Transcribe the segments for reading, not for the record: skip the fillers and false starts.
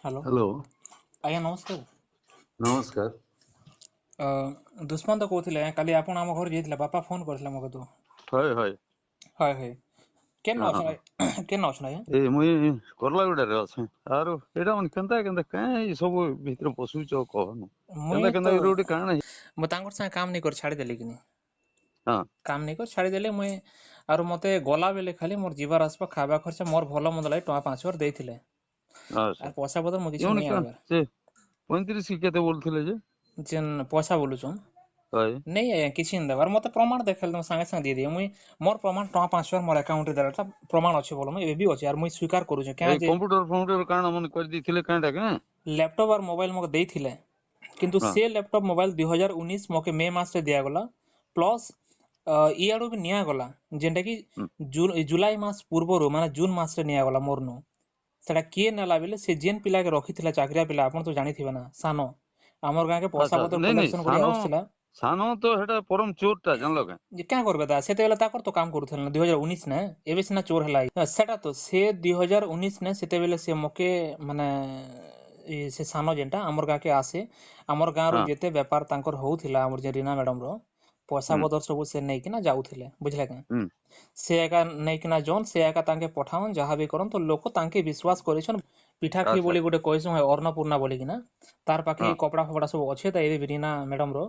Hello. Hello. आज्ञा नमस्कार। नमस्कार। दुष्मंत कहूଥିଲେ କାଲି ଆପଣ ଆମ ଘର ଯାଇଥିଲେ ବାପା ଫୋନ କରିଥିଲେ ମୋ କତୁ। ହଏ ହଏ। ହଏ ହଏ କେନ ହଁ ଅଛ କେନ ଅଛ ଆଜ୍ଞା? ଏ ମୁଇ କରଲାଗୁଡାରେ ଅଛି। ଆରୁ ଏଇଟା ମାନେ କେନ୍ତା କେନ୍ତା କାଁ ଏଇ ସବୁ ଭିତରେ ପଶୁଛ କହନ ମୁଇଁ କେନ୍ତା ତ କେନ୍ତା ଗୋଟେ କାଣା ମୁଁ ତାଙ୍କର ସାଙ୍ଗେ କାମ ନେଇ କରି ଛାଡ଼ିଦେଲି କିନି ହଁ କାମ ନେଇ କରି ଛାଡ଼ିଦେଲି ମୁଇଁ। ଆରୁ ମତେ ଗଲା ବେଲେ ଖାଲି ମୋର ଯିବାର ଆସିବା ଖାଇବା ଖର୍ଚ୍ଚ ମୋର ଭଲ ମନ୍ଦ ଲାଗି ଟଙ୍କା 5,000 ଦେଇଥିଲେ। ଆଚ୍ଛା। ଆର ପଇସା ପତ୍ର ମୁଁ କିଛି ଇଉନି ନେଇ କଣ ଆଇବାର ସେ 35 କି କେତେ ବୋଲୁଥିଲେ ଯେ ଯେନ୍ ପଇସା ବୋଲୁଛନ୍ ହଏ ନେଇ ଆଜ୍ଞା କିଛି ନି ଦେବାର ମତେ ପ୍ରମାଣ ଦେଖେଇଲେ ତମ ସାଙ୍ଗେ ସାଙ୍ଗେ ଦେଇଦେବି ମୁଇଁ। ମୋର ପ୍ରମାଣ ଟଙ୍କା 5,000 ମୋର ଆକାଉଣ୍ଟରେ ଦେବାଟା ପ୍ରମାଣ ଅଛି ବୋଲ ମୁଇଁ ଏବେ ବି ଅଛି ଆର ମୁଇଁ ସ୍ୱୀକାର କରୁଛେ କାଁ ଏଇ ଯେ କମ୍ପ୍ୟୁଟର କାଣା ମାନେ କରିଦେଇଥିଲେ କାଁଟା କାଁ ଲ୍ୟାପଟପ୍ ଆର ମୋବାଇଲ ମୋତେ ଦେଇଥିଲେ କିନ୍ତୁ ହଁ ସେ ଲ୍ୟାପଟପ୍ ମୋବାଇଲ 2019 ମକେ ମେ ମାସରେ ଦିଆଗଲା ପ୍ଲସ୍ ଇଆଡୁ ବି ନିଆଗଲା ଯେନ୍ଟା କି ହୁଁ ଜୁଲାଇ ମାସ ପୂର୍ବରୁ ମାନେ ଜୁନ ମାସରେ ନିଆଗଲା ମୋରନୁ। ସେଟା କିଏ ନେଲା ବେଲେ ସେ ଯେନ୍ ପିଲାକେ ରଖିଥିଲା ଚାକିରିଆ ପିଲା ଆପଣ ତ ଜାଣିଥିବେ ନା ସାନ ଆମର ଗାଁକେ ପଇସା ଆଚ୍ଛା ପତ୍ର ନାଇଁ ନାଇଁ କଲେକ୍ସନ କରି ଆସୁଥିଲା। ସାନ ତ ହେଟା ପରମ ଚୋର ଟା ଜାଣିଲ କାଁ ଯେ କାଁ କରବେ ତା ସେତେବେଳେ ତାଙ୍କର ତ କାମ କରୁଥିଲେ ନା 2019 ନେ ଏବେ ସିନା ଚୋର ହେଲା ସେଟା ତ ସେ 2019 ନେ ସେତେବେଳେ ସେ ମକେ ମାନେ ସେ ସାନ ଯେନ୍ଟା ଆମର ଗାଁକେ ଆସେ ଆମର ଗାଁ ର ହଁ ଯେତେ ବେପାର ତାଙ୍କର ହଉଥିଲା ଆମର ଯେ ରୀନା ମ୍ୟାଡମ ର ପଇସା ହୁଁ ପତ୍ର ସବୁ ସେ ନେଇକିନା ଯାଉଥିଲେ ବୁଝିଲେ କାଁ ହୁଁ ସେ ଏକା ନେଇକିନା ଜନ ସେ ଏକା ତାଙ୍କେ ପଠାଉନ୍ ଯାହାବି କରନ୍ ତ ଲୋକ ତାଙ୍କେ ବିଶ୍ୱାସ କରିଛନ୍ ପିଠାଖି ଆଚ୍ଛା ବୋଲି ଗୋଟେ କହିସୁଁ ଅନ୍ନପୂର୍ଣ୍ଣା ବୋଲିକିନା ତାର ପାଖେ ହଁ କପଡା ଫପଡା ସବୁ ଅଛେ ତ ଏ ରୀନା ମ୍ୟାଡମ ର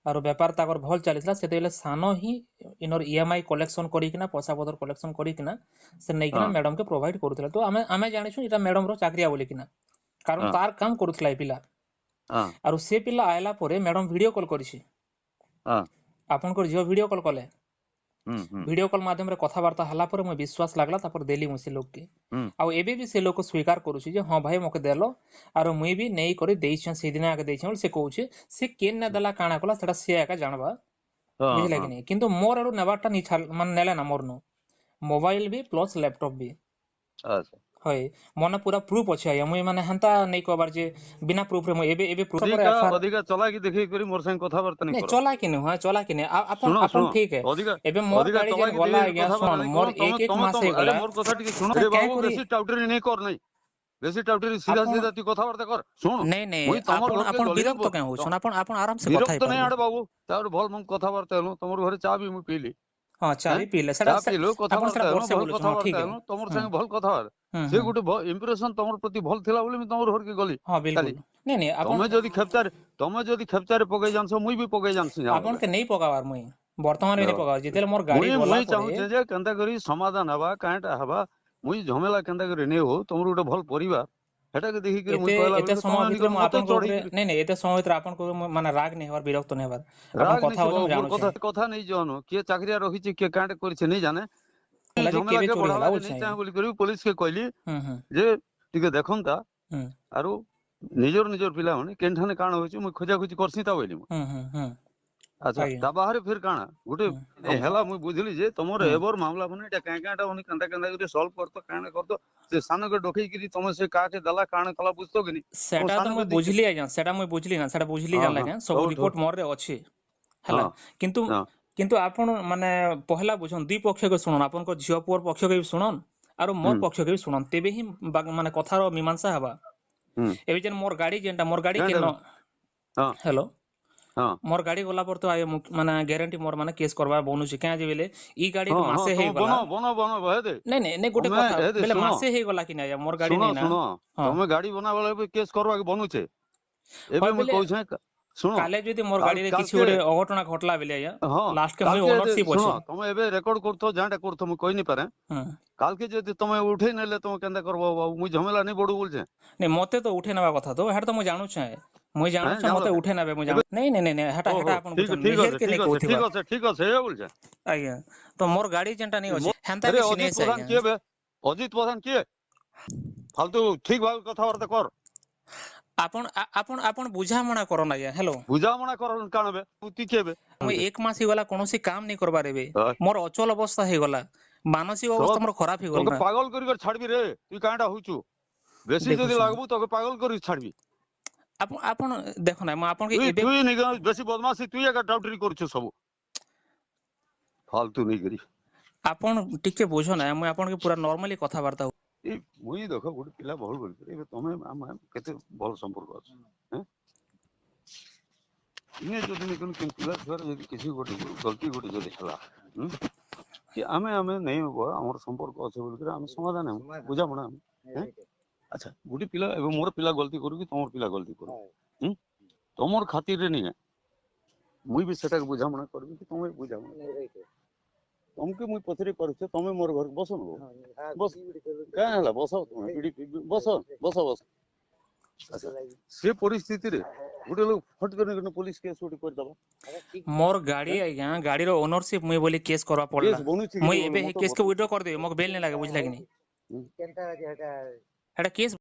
ଆରୁ ବେପାର ତାଙ୍କର ଭଲ ଚାଲିଥିଲା ସେତେବେଳେ ସାନ ହିଁ ଇନର EMI କଲେକ୍ସନ କରିକିନା ପଇସା ପତ୍ର କଲେକ୍ସନ କରିକିନା ସେ ହଁ ନେଇକିନା ମ୍ୟାଡମ କେ ପ୍ରୋଭାଇଡ କରୁଥିଲା ତ ଆମେ ଜାଣିଛୁ ଏଇଟା ମ୍ୟାଡମ ର ଚାକିରିଆ ବୋଲିକିନା କାରଣ ହଁ ତାର କାମ କରୁଥିଲା ଏ ପିଲା ହଁ ଆରୁ ସେ ପିଲା ଆଇଲା ପରେ ମ୍ୟାଡମ ଭିଡିଓ କଲ୍ କରିଛି। ହଁ ଆପଣଙ୍କର ଝିଅ ଭିଡିଓ କଲ୍ କଲେ ହୁଁ ହୁଁ ଭିଡିଓ କଲ୍ ମାଧ୍ୟମରେ କଥାବାର୍ତ୍ତା ହେଲା ପରେ ମୁଇଁ ବିଶ୍ୱାସ ଲାଗଲା ତାପରେ ଦେଲି ମୁଁ ସେ ଲୋକକେ ହୁଁ ଆଉ ଏବେ ବି ସେ ଲୋକ ସ୍ୱୀକାର କରୁଛି ଯେ ହଁ ଭାଇ ମକେ ଦେଲ ଆରୁ ମୁଇଁ ବି ନେଇକରି ଦେଇଛେ ସେଇଦିନ ଆগে ଦେଇଛେ ବୋଲି ସେ କହୁଛେ ସେ କେନ୍ ନେ ଦେଲା କାଣା କଲା ସେଟା ସିଏ ଏକା ଜାଣବା ହଁ ବୁଝିଲା ହଁ କି ନାଇଁ କିନ୍ତୁ ମୋର ଆଡୁ ନେବାରଟା ମାନେ ନେଲେ ନା ମୋରନୁ ମୋବାଇଲ ବି ପ୍ଲସ୍ ଲ୍ୟାପଟପ୍ ବି ଆଚ୍ଛା ହଏ ମନେ ପୁରା ପ୍ରୁଫ୍ ଅଛି ଆଜ୍ଞା ମୁଇଁ ମାନେ ହେନ୍ତା ନେଇ କହିବାର ଯେ ବିନା ପ୍ରୁଫରେ ମୁଁ ଏବେ ଅଧିକା ଚଲାକି ଦେଖେଇ କରି ମୋର ସାଙ୍ଗେ କଥାବାର୍ତ୍ତା ନାଇଁ ନାଇଁ କର। ଚଲା କି ନୁହଁ ଚଲା କି ନାଇଁ ଶୁଣ ଶୁଣ ଆପଣ ଠିକ ଅଧିକା ଏବେ ମୋର ଅଧିକା ଗାଡି ଯେନ୍ ଚଲାକି ଗଲା ଦେଖେଇ ଆଜ୍ଞା କଥାବାର୍ତ୍ତା ଶୁଣ ନାଇଁ କର। ମୋର ତମେ ଏକ ତମେ ମାସ ତମେ ଆରେ ହେଇଗଲା ମୋର କଥା ଟିକେ ଶୁଣ। ଆରେ ଏ କାଁ ବାବୁ କରି ବେଶୀ ଟାଉଟରି ନାଇଁ କର ନାଇଁ ବେଶୀ ଟାଉଟରି ସିଧା ଆପଣ ସିଧା ତୁ କଥାବାର୍ତ୍ତା କର। ଶୁଣ ନାଇଁ ନାଇଁ ମୁଇଁ ତମର ଆପଣ ଘରକେ ଆପଣ ଗଲି ବିରକ୍ତ କାଇଁ ହଉଛନ୍ ଆପଣ ଆରାମସେ କଥା ବିରକ୍ତ ନାଇଁ ହେଇପାରିବେ ଆଡେ ବାବୁ ତାପରେ ଭଲ ମନ୍ଦ କଥାବାର୍ତ୍ତା ହେଲୁ ତମର ଘରେ ଚା ବି ମୁଁ ପିଇଲି। ହଁ ଚା ହେଁ ବି ପିଇଲେ ଚା ସେଟା ପିଇଲୁ ଆପଣ କଥାବାର୍ତ୍ତା ସେଟା ହେଲୁ ବର୍ଷେ ଭଲ ବୋଲୁଛନ୍ ହଁ କଥାବାର୍ତ୍ତା ଠିକ ହେଲୁ ତମର ହୁଁ ସାଙ୍ଗେ ଭଲ କଥାବାର୍ତ୍ତା ହୁଁ ସେ ହୁଁ ଗୋଟେ ଇମ୍ପ୍ରେସନ ତମର ପ୍ରତି ଭଲ ଥିଲା ବୋଲି ମୁଁ ତମର ଘରକେ ଗଲି ହଁ କାଲି। ବିଲକୁଲ ନାଇଁ ନାଇଁ ଆପଣ ତମେ ଯଦି ଖେପଚାରେ ପକେଇ ଜାଣିଛ ମୁଇଁ ବି ପକେଇ ଜାଣିଛି ଜାଣିଲ ଆପଣକେ ନେଇ ପକାବାର ମୁଇଁ ବର୍ତ୍ତମାନ ବି କେଁ। ନେଇ ପକାବାର ଯେତେବେଳେ ମୋର ଗାଡି ମୁଇଁ ଗଲା ମୁଇଁ ପରେ ଚାହୁଁଛେ ଯେ କେନ୍ତା କରି ସମାଧାନ ହେବା କାଁଟା ହେବା ମୁଇଁ ଝମେଲା କେନ୍ତା କରି ନେଇ ହଉ ତମର ଗୋଟେ ଭଲ ପରିବାର ହେଟାକେ ଦେଖିକିରି ମୁଇଁ ଏତେ କହିଲା ଏତେ ବେଳକୁ ସମୟ ତମେ ଭିତରେ ନିକରି ମୁଁ ମତେ ଆପଣଙ୍କ ଉପରେ ଚଢେଇକିରି ନାଇଁ ନାଇଁ ଏତେ ସମୟ ଭିତରେ ଆପଣଙ୍କ ମାନେ ରାଗ ନେଇ ହବାର ବିରକ୍ତ ନେଇ ହବାର ଆପଣ ରାଗ କଥା ନିସି ହଉଛ ବାବୁ ମୁଁ ମୋର ଜାଣୁଛେ କଥା ନେଇ ଯାଅନ କିଏ ଚାକିରିଆ ରଖିଛି କିଏ କାଁଟେ କରିছে ନେଇ ଜାନେ ହେଲା ଯେ ଝମେଲା କେବେ କେ ଚୋରି ହେଲା ବଢାବାକେ ବୁଝছে ନେଇ ଆଜ୍ଞା ଚାଁ ବୋଲିକରି ପୋଲିସ କେ କହିଲି ହୁଁ ହୁଁ ଯେ ଟିକେ ଦେଖନ୍ତା ହୁଁ ଆରୁ ନିଜର ପିଲାମାନେ କେନଠାନେ କାଣା ହଉଛି ମୁଇଁ ଖୋଜାଖୋଜି କରସି ତା ବୋଇଲି ହୁଁ ହୁଁ ହୁଁ ଆଚ୍ଛା ଆଜ୍ଞା ତା ବାହାରେ ଫେର କାଣା ଗୋଟେ ହୁଁ ହେଲା ମୁଇଁ ବୁଝିଲି ଯେ ତମର ହୁଁ ଏବର ମାମଲା ମାନେ ଏଟା କାଁ କାଁଟା କେନ୍ତା କେନ୍ତା କରି ସଲ୍ଭ କରତ କାଣା କରତ ସେ ସାନକେ ଡକେଇକିରି ତମେ ସେ କାହାକେ ଦେଲା କାଣା କଲା ବୁଝତ କି ନି ତମ ସେଟା ତ ସାନକେ ମୁଇଁ ଦେଇଛ ବୁଝିଲି ଆଜ୍ଞା ସେଟା ମୁଇଁ ବୁଝିଲି ନା ସେଟା ବୁଝିଲି ହଁ ଜାଣିଲେ ହଁ ଆଜ୍ଞା ସବୁ ହଉ ହଉ ରିପୋର୍ଟ ମୋରରେ ଅଛି ହଁ ହେଲା କିନ୍ତୁ ହଁ କିନ୍ତୁ ଆପଣ ମାନେ ପହଲା ବୁଝୁନ୍ ଦି ପକ୍ଷକେ ଶୁଣନ୍ ଆପଣଙ୍କ ଝିଅ ପୁଅର ପକ୍ଷକେ ବି ଶୁଣନ୍ ଆରୁ ହୁଁ ମୋର ପକ୍ଷକେ ବି ଶୁଣନ୍ ତେବେ ହିଁ ମାନେ କଥାର ମୀମାଂସା ହେବା ହୁଁ ଏବେ ଯେନ୍ ମୋର ଗାଡି ଯେନ୍ଟା ମୋର ଗାଡି କେନ୍ଟା କେନ ହଁ ହ୍ୟାଲୋ ହଁ ମୋର ଗାଡି ଗଲା ପରେ ତ ମାନେ ଗ୍ୟାରେଣ୍ଟି ମୋର ମାନେ କେସ୍ କରବା ବନୁଛି କାଁ ଯେ ବେଲେ ଇ ଗାଡି ହଁ କୁ ହଁ ମାସେ ତମେ ହେଇଗଲା ବନ ହେ ଦେ ନାଇଁ ନାଇଁ ନାଇଁ ଗୋଟେ ତମେ କଥା ହେ ଦେ ବେଲେ ଶୁଣ ମାସେ ହେଇଗଲା କି ନାଇଁ ମୋର ଗାଡି ଶୁଣ ନେଇ ନା ଶୁଣ ହଁ ତମେ ଗାଡି ବନାବେଳେ ବି କେସ୍ କରବାକେ ବନୁଛେ ଏବେ হয় ମୁଇଁ ବେଲେ କହୁଛେ ଶୁଣ କାଲେ ଯଦି ମୋର ଗାଡିରେ କିଛି କାଲକେ ଗୋଟେ ଅଘଟଣା ଘଟଲା ବେଲେ ଆଜ୍ଞା ହଁ ଲାଷ୍ଟ କେ ମୁଇଁ କାଲକେ ଓନରସିପ ଶୁଣ ଅଛେ ତମେ ଏବେ ରେକର୍ଡ କରୁଥ ଯାଁଟା କରୁଥ ମୁଁ କହିନି ପାରେ ହୁଁ କାଲକେ ଯଦି ତମେ ଉଠେଇ ନେଲେ ତମେ କେନ୍ତା କରବ ବାବୁ ମୁଇଁ ଝମେଲା ନେଇ ବଡୁ ବୋଲଛେ ନାଇଁ ମତେ ତ ଉଠେଇ ନେବା କଥା ତ ହେଟା ତ ମୁଁ ଜାଣୁଛେ ମୁଇଁ ହେଁ ଜାଣୁଛେ ଜାଣିଲ ମତେ କାଁ ଉଠେଇ ନେବେ ମୁଁ ଏବେ ଜାଣୁ ନାଇଁ ନାଇଁ ନାଇଁ ହେଟା ଓହୋ ହେଟା ଆପଣ ଠିକ ବୁଝନ୍ ଠିକ ନିହେର ଅଛେ କେ ଠିକ ନେଇ ଅଛେ କହୁଥିବା ଠିକ ଅଛେ ଠିକ ଅଛେ ଏ ବୋଲଛେ ଆଜ୍ଞା ତ ମୋର ଗାଡି ଯେନ୍ଟା ନେଇ ଅଛି ହେନ୍ତା ଆରେ କିଛି ଅଜିତ ନେଇ ସେ ପ୍ରଧାନ ଆଜ୍ଞା କିଏ ବେ ଅଜିତ ପ୍ରଧାନ କିଏ ଫାଲତୁ ଠିକ ଭାବେ କଥାବାର୍ତ୍ତା କର ଆପଣ ବୁଝାମଣା କରନ୍ ଆଜ୍ଞା ହ୍ୟାଲୋ ବୁଝାମଣା କର କାଣ ବେ ତୁଇ କିଏ ବେ ମୁଇଁ ଏକ ମାସ ହେଇଗଲା କୌଣସି କାମ ନେଇ କରବାର ଏବେ ମୋର ଅଚଳ ଅବସ୍ଥା ହେଇଗଲା ମାନସିକ ତ ଅବସ୍ଥା ମୋର ଖରାପ ହେଇଗଲା ତୋକେ ନା ପାଗଲ କରି ଛାଡବି ରେ ତୁଇ କାଁଟା ହଉଛୁ ବେଶୀ ଯଦି ଦେଖୁଛନ୍ ଲାଗବୁ ତୋକେ ପାଗଲ କରି ଛାଡବି ଆପଣ ଦେଖ ନା ମୁଁ ଆପଣଙ୍କୁ ତୁଇ ଏବେ ତୁଇ ନିକ ବେଶୀ ବଦମାସି ତୁଇ ଏକା ଟାଉଟରି କରୁଛୁ ସବୁ ଫାଲତୁ ନେଇକରି ଆପଣ ଟିକେ ବୁଝ ନା ମୁଇଁ ଆପଣଙ୍କୁ ପୁରା ନର୍ମାଲି କଥାବାର୍ତ୍ତା এই ମୁଇଁ ଦେଖ ଗୋଟେ ପିଲା ଭଲ କରିକି ଏବେ ତମେ ଆମେ କେତେ ଭଲ ସମ୍ପର୍କ ଅଛି ଇନେ ଯଦି ପିଲା ଛୁଆର ଯଦି କିଛି ଗୋଟେ ଗଲତି ଗୋଟେ ଯଦି ହେଲା କି ଆମେ ନେଇ ଆମର ସମ୍ପର୍କ ଅଛି ବୋଲିକି ଆମେ ସମାଧାନ ହେବୁ ବୁଝାମଣା ଆମେ ଆଚ୍ଛା ଗୋଟେ ପିଲା ଏବେ ମୋର ପିଲା ଗଲତି କରୁ କି ତମର ପିଲା ଗଲତି କରୁ ତମର ଖାତିରରେ ନିଏ ମୁଇଁ ବି ସେଟାକୁ ବୁଝାମଣା କରିବି କି ତମେ ବୁଝାମଣା ତମକୁ ମୁଇଁ ପଚାରି ପାରୁଛ ତମେ ମୋର ଘରକୁ ବସ ବସ କାଁ ହେଲା ବସ ତମେ ବସ ବସ ବସ ସେ ପରିସ୍ଥିତିରେ ଗୋଟେ ଲୋକ ଫଟ କରି ପୋଲିସ କେସ୍ ଗୋଟେ କରିଦବା मोर गाड़ी आज्ञा गाड़ी रो ओनरशिप मुई बोली केस करवा पड़ला केस बनुଛି कि मुई नहीं एबे बोलो हे मत केस के बता विड्रॉ कर देबे मोके बेल नहीं लागे बुझला कि नहीं एटा केस